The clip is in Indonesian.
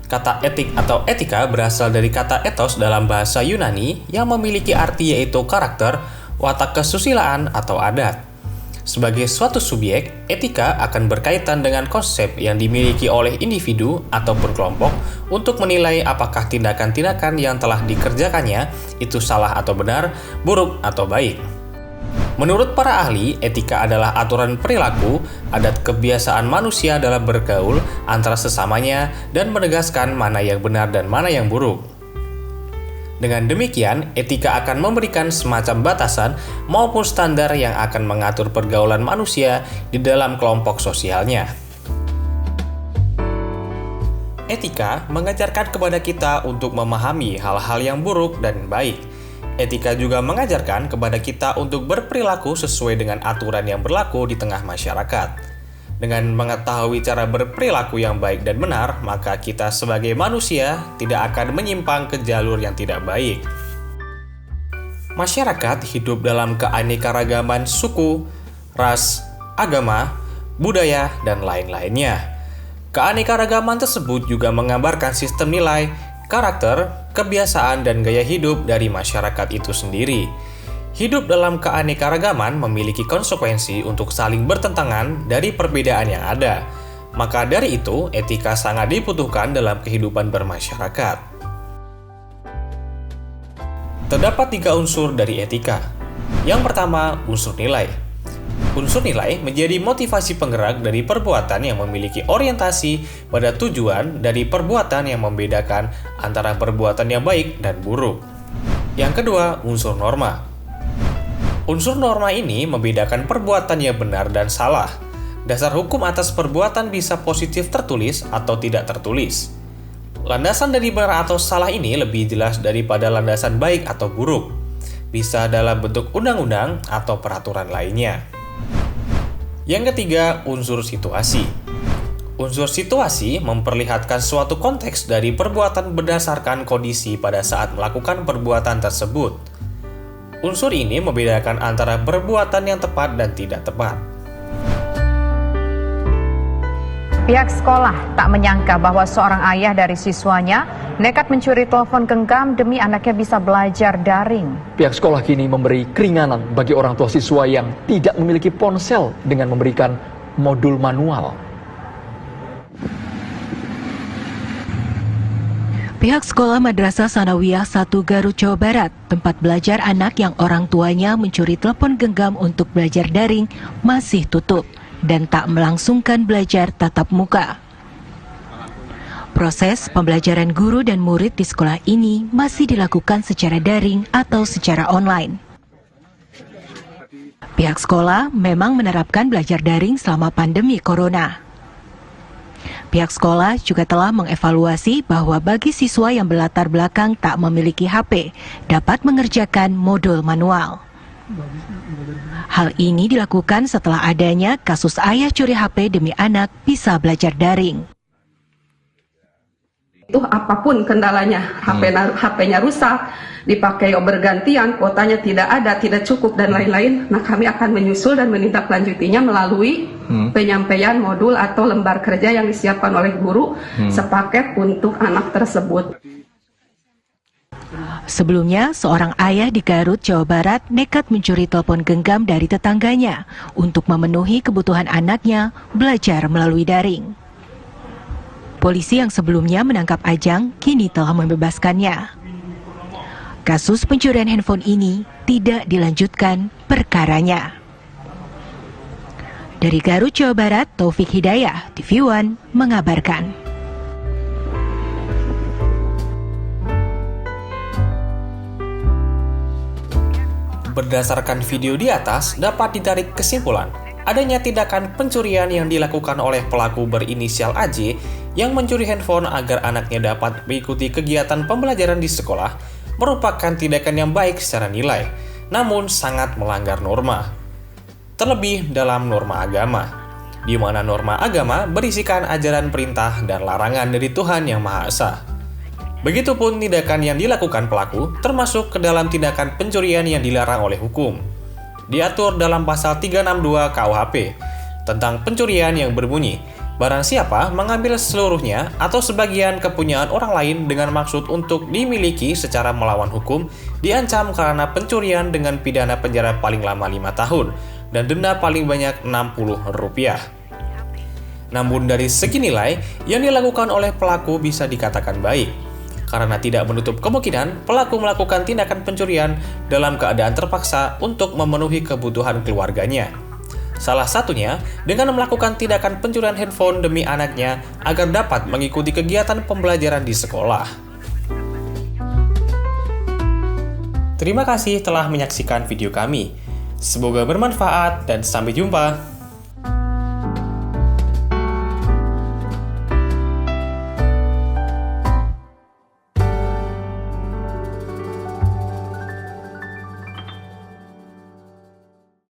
Kata etik atau etika berasal dari kata ethos dalam bahasa Yunani yang memiliki arti yaitu karakter, watak kesusilaan, atau adat. Sebagai suatu subjek, etika akan berkaitan dengan konsep yang dimiliki oleh individu ataupun kelompok untuk menilai apakah tindakan-tindakan yang telah dikerjakannya itu salah atau benar, buruk atau baik. Menurut para ahli, etika adalah aturan perilaku, adat kebiasaan manusia dalam bergaul antara sesamanya dan menegaskan mana yang benar dan mana yang buruk. Dengan demikian, etika akan memberikan semacam batasan maupun standar yang akan mengatur pergaulan manusia di dalam kelompok sosialnya. Etika mengajarkan kepada kita untuk memahami hal-hal yang buruk dan baik. Etika juga mengajarkan kepada kita untuk berperilaku sesuai dengan aturan yang berlaku di tengah masyarakat. Dengan mengetahui cara berperilaku yang baik dan benar, maka kita sebagai manusia tidak akan menyimpang ke jalur yang tidak baik. Masyarakat hidup dalam keanekaragaman suku, ras, agama, budaya, dan lain-lainnya. Keanekaragaman tersebut juga menggambarkan sistem nilai, karakter, kebiasaan, dan gaya hidup dari masyarakat itu sendiri. Hidup dalam keanekaragaman memiliki konsekuensi untuk saling bertentangan dari perbedaan yang ada. Maka dari itu, etika sangat dibutuhkan dalam kehidupan bermasyarakat. Terdapat 3 unsur dari etika. Yang pertama, unsur nilai. Unsur nilai menjadi motivasi penggerak dari perbuatan yang memiliki orientasi pada tujuan dari perbuatan yang membedakan antara perbuatan yang baik dan buruk. Yang kedua, unsur norma. Unsur norma ini membedakan perbuatan yang benar dan salah. Dasar hukum atas perbuatan bisa positif tertulis atau tidak tertulis. Landasan dari benar atau salah ini lebih jelas daripada landasan baik atau buruk. Bisa dalam bentuk undang-undang atau peraturan lainnya. Yang ketiga, unsur situasi. Unsur situasi memperlihatkan suatu konteks dari perbuatan berdasarkan kondisi pada saat melakukan perbuatan tersebut. Unsur ini membedakan antara perbuatan yang tepat dan tidak tepat. Pihak sekolah tak menyangka bahwa seorang ayah dari siswanya nekat mencuri telepon genggam demi anaknya bisa belajar daring. Pihak sekolah kini memberi keringanan bagi orang tua siswa yang tidak memiliki ponsel dengan memberikan modul manual. Pihak Sekolah Madrasah Sanawiyah 1 Garut, Jawa Barat, tempat belajar anak yang orang tuanya mencuri telepon genggam untuk belajar daring, masih tutup dan tak melangsungkan belajar tatap muka. Proses pembelajaran guru dan murid di sekolah ini masih dilakukan secara daring atau secara online. Pihak sekolah memang menerapkan belajar daring selama pandemi corona. Pihak sekolah juga telah mengevaluasi bahwa bagi siswa yang berlatar belakang tak memiliki HP, dapat mengerjakan modul manual. Hal ini dilakukan setelah adanya kasus ayah curi HP demi anak bisa belajar daring. Itu apapun kendalanya, HP-nya rusak, dipakai bergantian, kuotanya tidak ada, tidak cukup, dan lain-lain. Nah, kami akan menyusul dan menindaklanjutinya melalui penyampaian modul atau lembar kerja yang disiapkan oleh guru sepaket untuk anak tersebut. Sebelumnya, seorang ayah di Garut, Jawa Barat nekat mencuri telepon genggam dari tetangganya untuk memenuhi kebutuhan anaknya belajar melalui daring. Polisi yang sebelumnya menangkap Ajang kini telah membebaskannya. Kasus pencurian handphone ini tidak dilanjutkan perkaranya. Dari Garut, Jawa Barat, Taufik Hidayah, TV One mengabarkan. Berdasarkan video di atas, dapat ditarik kesimpulan adanya tindakan pencurian yang dilakukan oleh pelaku berinisial AJ yang mencuri handphone agar anaknya dapat mengikuti kegiatan pembelajaran di sekolah merupakan tindakan yang baik secara nilai, namun sangat melanggar norma. Terlebih dalam norma agama, di mana norma agama berisikan ajaran perintah dan larangan dari Tuhan Yang Maha Esa. Begitupun tindakan yang dilakukan pelaku termasuk ke dalam tindakan pencurian yang dilarang oleh hukum. Diatur dalam pasal 362 KUHP tentang pencurian yang berbunyi, Barang siapa mengambil seluruhnya atau sebagian kepunyaan orang lain dengan maksud untuk dimiliki secara melawan hukum, diancam karena pencurian dengan pidana penjara paling lama 5 tahun dan denda paling banyak Rp60. Namun dari segi nilai, yang dilakukan oleh pelaku bisa dikatakan baik, karena tidak menutup kemungkinan pelaku melakukan tindakan pencurian dalam keadaan terpaksa untuk memenuhi kebutuhan keluarganya. Salah satunya dengan melakukan tindakan pencurian handphone demi anaknya agar dapat mengikuti kegiatan pembelajaran di sekolah. Terima kasih telah menyaksikan video kami. Semoga bermanfaat dan sampai jumpa.